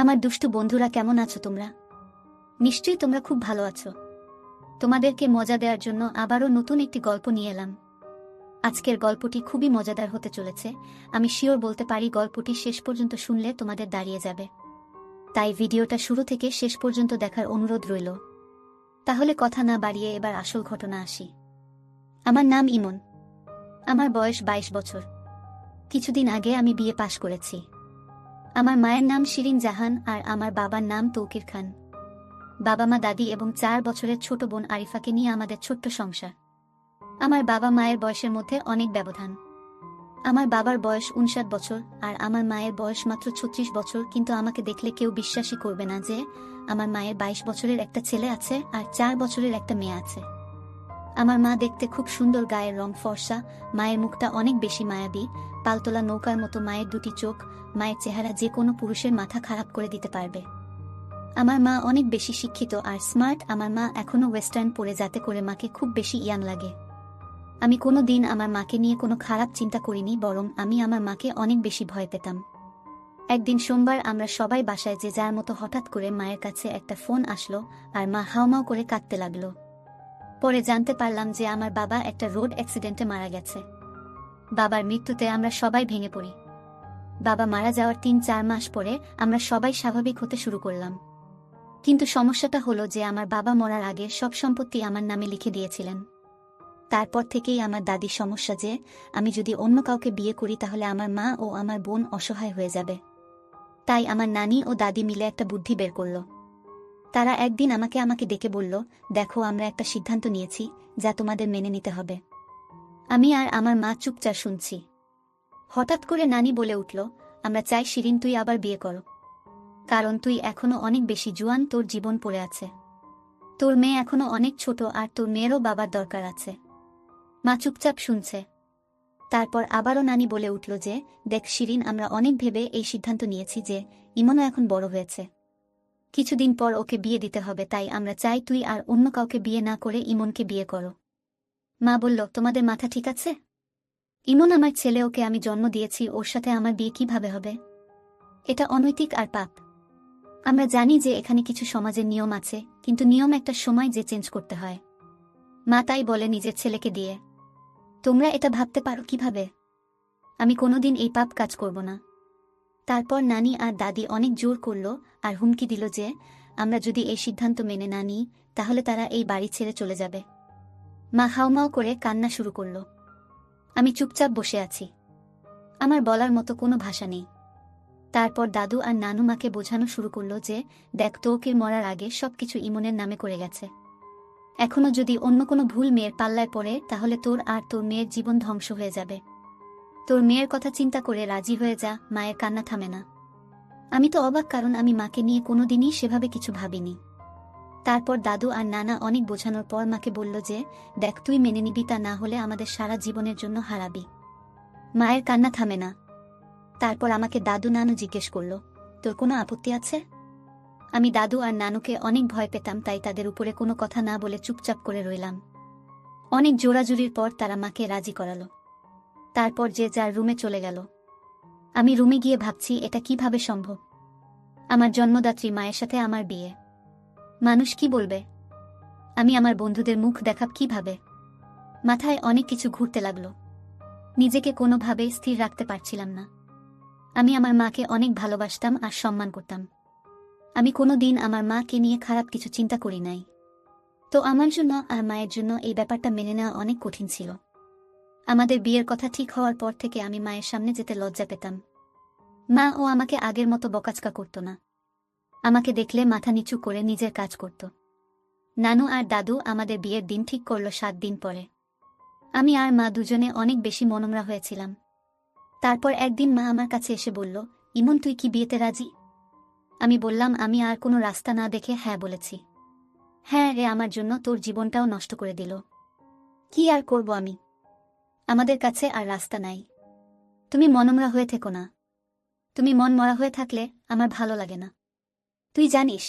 আমার দুষ্টু বন্ধুরা, কেমন আছো তোমরা? নিশ্চয়ই তোমরা খুব ভালো আছো। তোমাদেরকে মজা দেওয়ার জন্য আবারও নতুন একটি গল্প নিয়ে এলাম। আজকের গল্পটি খুবই মজাদার হতে চলেছে। আমি শিওর বলতে পারি গল্পটি শেষ পর্যন্ত শুনলে তোমাদের দাঁড়িয়ে যাবে। তাই ভিডিওটা শুরু থেকে শেষ পর্যন্ত দেখার অনুরোধ রইল। তাহলে কথা না বাড়িয়ে এবার আসল ঘটনা আসি। আমার নাম ইমন। আমার বয়স 22 বছর। কিছুদিন আগে আমি বিয়ে পাশ করেছি। আমার মায়ের নাম শিরিন জাহান আর আমার বাবার নাম তৌকির খান। বাবা মা, দাদি এবং 4 বছরের ছোট বোন আরিফাকে নিয়ে আমাদের ছোট্ট সংসার। আমার বাবা মায়ের বয়সের মধ্যে অনেক ব্যবধান। আমার বাবার বয়স 59 বছর আর আমার মায়ের বয়স মাত্র 36 বছর, কিন্তু আমাকে দেখলে কেউ বিশ্বাসই করবে না যে আমার মায়ের 22 বছরের একটা ছেলে আছে আর 4 বছরের একটা মেয়ে আছে। আমার মা দেখতে খুব সুন্দর, গায়ের রং ফর্সা, মায়ের মুখটা অনেক বেশি মায়াবী, পালতোলা নৌকার মতো মায়ের দুটি চোখ। মায়ের চেহারা যে কোনো পুরুষের মাথা খারাপ করে দিতে পারবে। আমার মা অনেক বেশি শিক্ষিত আর স্মার্ট। আমার মা এখনও ওয়েস্টার্ন পরে, যাতে করে মাকে খুব বেশি ইয়াং লাগে। আমি কোনো দিন আমার মাকে নিয়ে কোনো খারাপ চিন্তা করিনি, বরং আমি আমার মাকে অনেক বেশি ভয় পেতাম। একদিন সোমবার আমরা সবাই বাসায় যে যার মতো, হঠাৎ করে মায়ের কাছে একটা ফোন আসলো আর মা হাউমাউ করে কাঁদতে লাগলো। পরে জানতে পারলাম যে আমার বাবা একটা রোড অ্যাক্সিডেন্টে মারা গেছে। বাবার মৃত্যুতে আমরা সবাই ভেঙে পড়ি। বাবা মারা যাওয়ার 3-4 মাস পরে আমরা সবাই স্বাভাবিক হতে শুরু করলাম। কিন্তু সমস্যাটা হলো যে আমার বাবা মরার আগে সব সম্পত্তি আমার নামে লিখে দিয়েছিলেন। তারপর থেকেই আমার দাদির সমস্যা যে আমি যদি অন্য কাউকে বিয়ে করি তাহলে আমার মা ও আমার বোন অসহায় হয়ে যাবে। তাই আমার নানি ও দাদি মিলে একটা বুদ্ধি বের করল। তারা একদিন আমাকে ডেকে বলল, দেখো, আমরা একটা সিদ্ধান্ত নিয়েছি যা তোমাদের মেনে নিতে হবে। আমি আর আমার মা চুপচাপ শুনছি। হঠাৎ করে নানি বলে উঠল, আমরা চাই শিরিন, তুই আবার বিয়ে করো। কারণ তুই এখনো অনেক বেশি জুয়ান, তোর জীবন পড়ে আছে। তোর মেয়ে এখনো অনেক ছোট আর তোর মেয়েরও বাবার দরকার আছে। মা চুপচাপ শুনছে। তারপর আবারও নানি বলে উঠল যে, দেখ শিরিন, আমরা অনেক ভেবে এই সিদ্ধান্ত নিয়েছি যে ইমনও এখন বড় হয়েছে। কিছুদিন পর ওকে বিয়ে দিতে হবে, তাই আমরা চাই তুই আর অন্য কাউকে বিয়ে না করে ইমনকে বিয়ে করো। মা বলল, তোমাদের মাথা ঠিক আছে? ইমন আমার ছেলে, ওকে আমি জন্ম দিয়েছি, ওর সাথে আমার বিয়ে কিভাবে হবে? এটা অনৈতিক আর পাপ। আমরা জানি যে এখানে কিছু সমাজের নিয়ম আছে, কিন্তু নিয়ম একটা সময় যে চেঞ্জ করতে হয়। মা তাই বলে নিজের ছেলেকে দিয়ে। তোমরা এটা ভাবতে পারো কিভাবে? আমি কোনোদিন এই পাপ কাজ করব না। তারপর নানি আর দাদি অনেক জোর করল আর হুমকি দিল যে আমরা যদি এই সিদ্ধান্ত মেনে না নিই তাহলে তারা এই বাড়ি ছেড়ে চলে যাবে। মা হাউমাউ করে কান্না শুরু করল। আমি চুপচাপ বসে আছি। আমার বলার মতো কোনো ভাষা নেই। তারপর দাদু আর নানু মাকে বোঝানো শুরু করল যে, দেখ, তৌকির মরার আগে সবকিছু ইমনের নামে করে গেছে। এখনো যদি অন্য কোনো ভুল মেয়ের পাল্লায় পড়ে তাহলে তোর আর তোর মেয়ের জীবন ধ্বংস হয়ে যাবে। তোর মেয়ের কথা চিন্তা করে রাজি হয়ে যা। মায়ের কান্না থামে না। আমি তো অবাক, কারণ আমি মাকে নিয়ে কোনোদিনই সেভাবে কিছু ভাবিনি। তারপর দাদু আর নানা অনেক বোঝানোর পর মাকে বলল যে, দেখ, তুই মেনে নিবি, তা না হলে আমাদের সারা জীবনের জন্য হারাবি। মায়ের কান্না থামে না। তারপর আমাকে দাদু নানু জিজ্ঞেস করল, তোর কোনো আপত্তি আছে? আমি দাদু আর নানুকে অনেক ভয় পেতাম, তাই তাদের উপরে কোনো কথা না বলে চুপচাপ করে রইলাম। অনেক জোরাজুরির পর তারা মাকে রাজি করালো। তারপর যে যার রুমে চলে গেল। আমি রুমে গিয়ে ভাবছি, এটা কিভাবে সম্ভব? আমার জন্মদাত্রী মায়ের সাথে আমার বিয়ে। মানুষ কি বলবে? আমি আমার বন্ধুদের মুখ দেখাব কিভাবে? মাথায় অনেক কিছু ঘুরতে লাগলো। নিজেকে কোনোভাবেই স্থির রাখতে পারছিলাম না। আমি আমার মাকে অনেক ভালোবাসতাম আর সম্মান করতাম। আমি কোনোদিন আমার মাকে নিয়ে খারাপ কিছু চিন্তা করি নাই। তো আমার জন্য আর মায়ের জন্য এই ব্যাপারটা মেনে নেওয়া অনেক কঠিন ছিল। আমাদের বিয়ের কথা ঠিক হওয়ার পর থেকে আমি মায়ের সামনে যেতে লজ্জা পেতাম। মা ও আমাকে আগের মতো বকাচকা করত না। আমাকে দেখলে মাথা নিচু করে নিজের কাজ করত। নানু আর দাদু আমাদের বিয়ের দিন ঠিক করল 7 দিন পরে। আমি আর মা দুজনে অনেক বেশি মনমরা হয়েছিলাম। তারপর একদিন মা আমার কাছে এসে বলল, ইমন, তুই কি বিয়েতে রাজি? আমি বললাম, আমি আর কোনো রাস্তা না দেখে হ্যাঁ বলেছি। হ্যাঁ রে, আমার জন্য তোর জীবনটাও নষ্ট করে দিল। কি আর করব আমি? আমাদের কাছে আর রাস্তা নাই। তুমি মনমরা হয়ে থেকো না। তুমি মন মরা হয়ে থাকলে আমার ভালো লাগে না। তুই জানিস,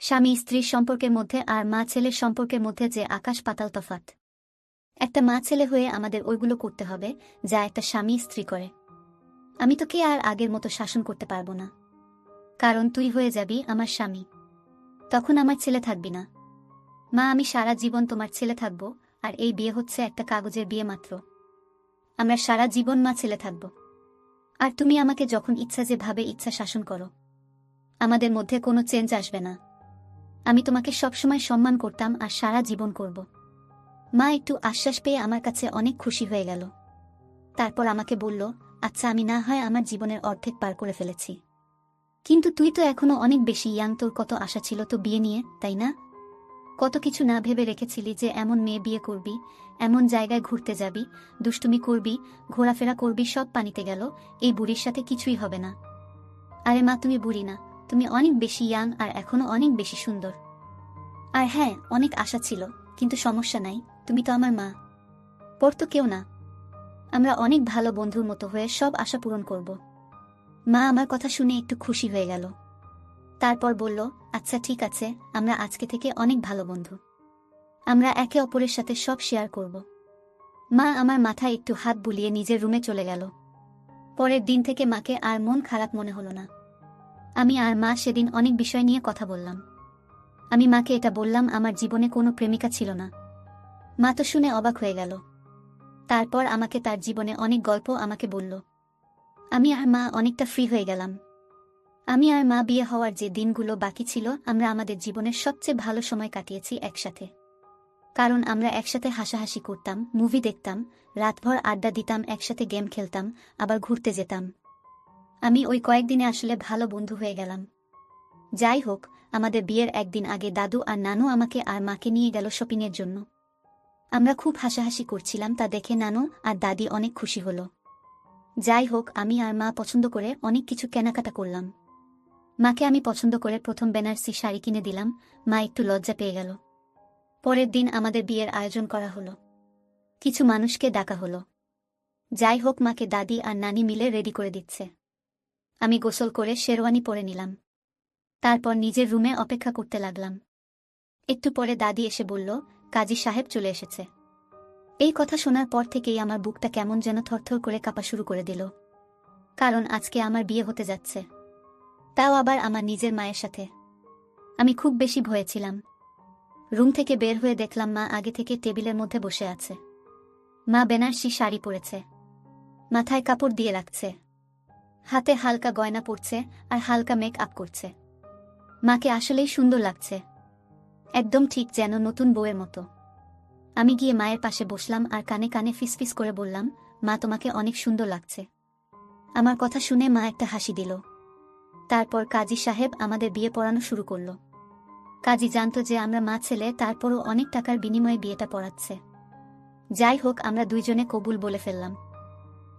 স্বামী স্ত্রীর সম্পর্কের মধ্যে আর মা ছেলের সম্পর্কের মধ্যে যে আকাশ পাতাল তফাৎ। একটা মা ছেলে হয়ে আমাদের ওইগুলো করতে হবে যা একটা স্বামী স্ত্রী করে। আমি তোকে আর আগের মতো শাসন করতে পারবো না। কারণ তুই হয়ে যাবি আমার স্বামী। তখন আমার ছেলে থাকবি না। মা, আমি সারা জীবন তোমার ছেলে থাকব, আর এই বিয়ে হচ্ছে একটা কাগজের বিয়ে মাত্র। আমরা সারা জীবন মা ছেলে থাকব, আর তুমি আমাকে যখন ইচ্ছা যেভাবে ইচ্ছা শাসন করো। আমাদের মধ্যে কোনো চেঞ্জ আসবে না। আমি তোমাকে সবসময় সম্মান করতাম আর সারা জীবন করব। মা একটু আশ্বাস পেয়ে আমার কাছে অনেক খুশি হয়ে গেল। তারপর আমাকে বলল, আচ্ছা, আমি না হয় আমার জীবনের অর্ধেক পার করে ফেলেছি, কিন্তু তুই তো এখনো অনেক বেশি ইয়াং, তোর কত আশা ছিল তো বিয়ে নিয়ে, তাই না? কত কিছু না ভেবে রেখেছিলি যে এমন মেয়ে বিয়ে করবি, এমন জায়গায় ঘুরতে যাবি, দুষ্টুমি করবি, ঘোরাফেরা করবি, সব পানিতে গেল। এই বুড়ির সাথে কিছুই হবে না। আরে মা, তুমি বুড়ি না, তুমি অনেক বেশি ইয়াং আর এখনো অনেক বেশি সুন্দর। আর হ্যাঁ, অনেক আশা ছিল, কিন্তু সমস্যা নাই, তুমি তো আমার মা, পর তো কেউ না। আমরা অনেক ভালো বন্ধুর মতো হয়ে সব আশা পূরণ করব। মা আমার কথা শুনে একটু খুশি হয়ে গেল। তারপর বলল, আচ্ছা ঠিক আছে, আমরা আজকে থেকে অনেক ভালো বন্ধু। আমরা একে অপরের সাথে সব শেয়ার করব। মা আমার মাথায় একটু হাত বুলিয়ে নিজের রুমে চলে গেল। পরের দিন থেকে মাকে আর মন খারাপ মনে হলো না। আমি আর মা সেদিন অনেক বিষয় নিয়ে কথা বললাম। আমি মাকে এটা বললাম আমার জীবনে কোনো প্রেমিকা ছিল না। মা তো শুনে অবাক হয়ে গেল। তারপর আমাকে তার জীবনে অনেক গল্প আমাকে বলল। আমি আর মা অনেকটা ফ্রি হয়ে গেলাম। আমি আর মা বিয়ে হওয়ার যে দিনগুলো বাকি ছিল, আমরা আমাদের জীবনের সবচেয়ে ভালো সময় কাটিয়েছি একসাথে। কারণ আমরা একসাথে হাসাহাসি করতাম, মুভি দেখতাম, রাতভর আড্ডা দিতাম, একসাথে গেম খেলতাম, আবার ঘুরতে যেতাম। আমি ওই কয়েকদিনে আসলে ভালো বন্ধু হয়ে গেলাম। যাই হোক, আমাদের বিয়ের একদিন আগে দাদু আর নানু আমাকে আর মাকে নিয়ে গেল শপিংয়ের জন্য। আমরা খুব হাসাহাসি করছিলাম, তা দেখে নানু আর দাদি অনেক খুশি হল। যাই হোক, আমি আর মা পছন্দ করে অনেক কিছু কেনাকাটা করলাম। মাকে আমি পছন্দ করে প্রথম বেনারসি শাড়ি কিনে দিলাম। মা একটু লজ্জা পেয়ে গেল। পরের দিন আমাদের বিয়ের আয়োজন করা হলো। কিছু মানুষকে ডাকা হলো। যাই হোক, মাকে দাদি আর নানি মিলে রেডি করে দিচ্ছে। আমি গোসল করে শেরওয়ানি পরে নিলাম। তারপর নিজের রুমে অপেক্ষা করতে লাগলাম। একটু পরে দাদি এসে বলল, কাজী সাহেব চলে এসেছে। এই কথা শোনার পর থেকেই আমার বুকটা কেমন যেন থরথর করে কাঁপা শুরু করে দিল। কারণ আজকে আমার বিয়ে হতে যাচ্ছে, তাও আবার আমার নিজের মায়ের সাথে। আমি খুব বেশি ভয়ে ছিলাম। রুম থেকে বের হয়ে দেখলাম মা আগে থেকে টেবিলের মধ্যে বসে আছে। মা বেনারসি শাড়ি পরেছে, মাথায় কাপড় দিয়ে রাখছে, হাতে হালকা গয়না পরছে আর হালকা মেক আপ করছে। মাকে আসলেই সুন্দর লাগছে, একদম ঠিক যেন নতুন বউয়ের মতো। আমি গিয়ে মায়ের পাশে বসলাম আর কানে কানে ফিসফিস করে বললাম, মা, তোমাকে অনেক সুন্দর লাগছে। আমার কথা শুনে মা একটা হাসি দিল। তারপর কাজী সাহেব আমাদের বিয়ে পড়ানো শুরু করল। কাজী জানত যে আমরা মা ছেলে, তারপরও অনেক টাকার বিনিময়ে বিয়েটা পড়াচ্ছে। যাই হোক, আমরা দুইজনে কবুল বলে ফেললাম।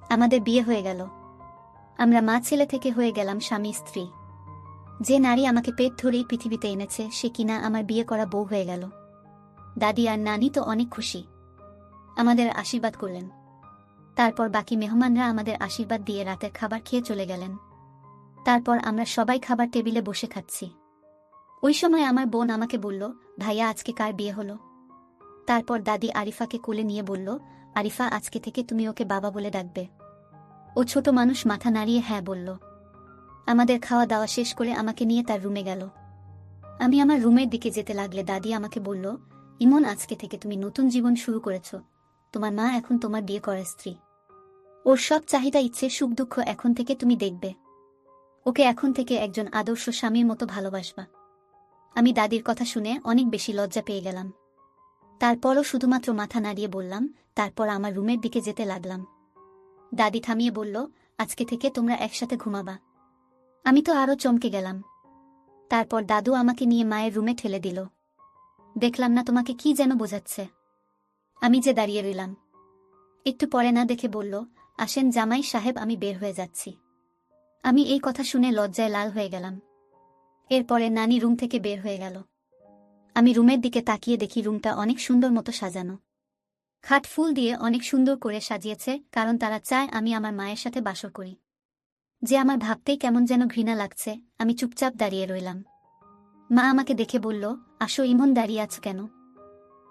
আমাদের বিয়ে হয়ে গেল। আমরা মা ছেলে থেকে হয়ে গেলাম স্বামী স্ত্রী। যে নারী আমাকে পেট ধরেই পৃথিবীতে এনেছে, সে কিনা আমার বিয়ে করা বউ হয়ে গেল। দাদি আর নানি তো অনেক খুশি, আমাদের আশীর্বাদ করলেন। তারপর বাকি মেহমানরা আমাদের আশীর্বাদ দিয়ে রাতের খাবার খেয়ে চলে গেলেন। তারপর আমরা সবাই খাবার টেবিলে বসে খাচ্ছি। ওই সময় আমার বোন আমাকে বলল, ভাইয়া, আজকে কার বিয়ে হলো? তারপর দাদি আরিফাকে কোলে নিয়ে বলল, আরিফা, আজকে থেকে তুমি ওকে বাবা বলে ডাকবে। ও ছোট মানুষ মাথা নাড়িয়ে হ্যাঁ বলল। আমাদের খাওয়া দাওয়া শেষ করে আমাকে নিয়ে তার রুমে গেল। আমি আমার রুমের দিকে যেতে লাগলে দাদি আমাকে বলল, ইমন, আজকে থেকে তুমি নতুন জীবন শুরু করেছ। তোমার মা এখন তোমার বিয়ে করার স্ত্রী। ওর সব চাহিদা, ইচ্ছে, সুখ দুঃখ এখন থেকে তুমি দেখবে। ওকে এখন থেকে একজন আদর্শ স্বামীর মতো ভালোবাসবা। আমি দাদির কথা শুনে অনেক বেশি লজ্জা পেয়ে গেলাম। তারপরও শুধুমাত্র মাথা নাড়িয়ে বললাম। তারপর আমার রুমের দিকে যেতে লাগলাম। দাদি থামিয়ে বলল, আজকে থেকে তোমরা একসাথে ঘুমাবা। আমি তো আরও চমকে গেলাম। তারপর দাদু আমাকে নিয়ে মায়ের রুমে ঠেলে দিল। দেখলাম না তোমাকে কি যেন বোঝাচ্ছে। আমি যে দাঁড়িয়ে রইলাম। একটু পরে না দেখে বলল, আসেন জামাই সাহেব, আমি বের হয়ে যাচ্ছি। আমি এই কথা শুনে লজ্জায় লাল হয়ে গেলাম। এরপরে নানি রুম থেকে বের হয়ে গেল। আমি রুমের দিকে তাকিয়ে দেখি রুমটা অনেক সুন্দর মতো সাজানো। খাট ফুল দিয়ে অনেক সুন্দর করে সাজিয়েছে, কারণ তারা চায় আমি আমার মায়ের সাথে বাসর করি। যে আমার ভাবতেই কেমন যেন ঘৃণা লাগছে। আমি চুপচাপ দাঁড়িয়ে রইলাম। মা আমাকে দেখে বলল, আসো ইমন, দাঁড়িয়ে আছো কেন?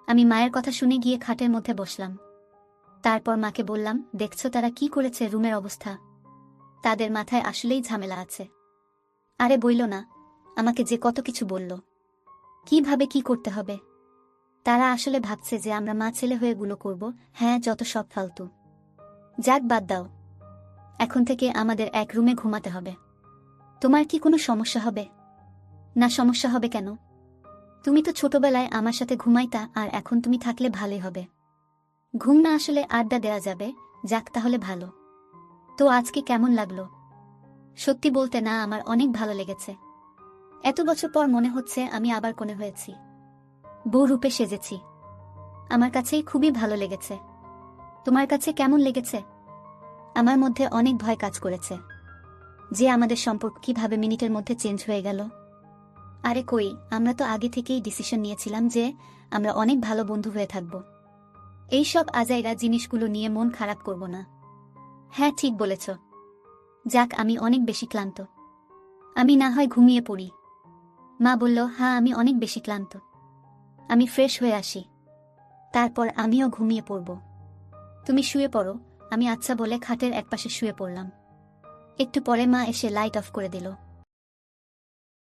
আমি মায়ের কথা শুনে গিয়ে খাটের মধ্যে বসলাম। তারপর মাকে বললাম, দেখছো তারা কি করেছে, রুমের অবস্থা? তাদের মাথায় আসলেই ঝামেলা আছে। আরে বইল না, আমাকে যে কত কিছু বলল, কিভাবে কি করতে হবে। তারা আসলে ভাবছে যে আমরা মা ছেলে হয়ে গুলো করব। হ্যাঁ, যত সব ফালতু। যাক, বাদ দাও। এখন থেকে আমাদের এক রুমে ঘুমাতে হবে। তোমার কি কোনো সমস্যা হবে? না, সমস্যা হবে কেন? তুমি তো ছোটবেলায় আমার সাথে ঘুমাইতা, আর এখন তুমি থাকলে ভালোই হবে। ঘুম না আসলে আড্ডা দেয়া যাবে। যাক, তাহলে ভালো। তো আজকে কেমন লাগলো? সত্যি বলতে না, আমার অনেক ভালো লেগেছে। এত বছর পর মনে হচ্ছে আমি আবার কোণে হয়েছি, বউ রূপে সেজেছি। আমার কাছেই খুবই ভালো লেগেছে। তোমার কাছে কেমন লেগেছে? আমার মধ্যে অনেক ভয় কাজ করেছে যে আমাদের সম্পর্ক কিভাবে মিনিটের মধ্যে চেঞ্জ হয়ে গেল। আরে কই, আমরা তো আগে থেকেই ডিসিশন নিয়েছিলাম যে আমরা অনেক ভালো বন্ধু হয়ে থাকব। এইসব আজাইরা জিনিসগুলো নিয়ে মন খারাপ করব না। হ্যাঁ, ঠিক বলেছ। যাক, আমি অনেক বেশি ক্লান্ত। আমি না হয় ঘুমিয়ে পড়ি। মা বলল, হ্যাঁ, আমি অনেক বেশি ক্লান্ত। আমি ফ্রেশ হয়ে আসি, তারপর আমিও ঘুমিয়ে পড়ব। তুমি শুয়ে পড়ো। আমি আচ্ছা বলে খাটের একপাশে শুয়ে পড়লাম। একটু পরে মা এসে লাইট অফ করে দিল।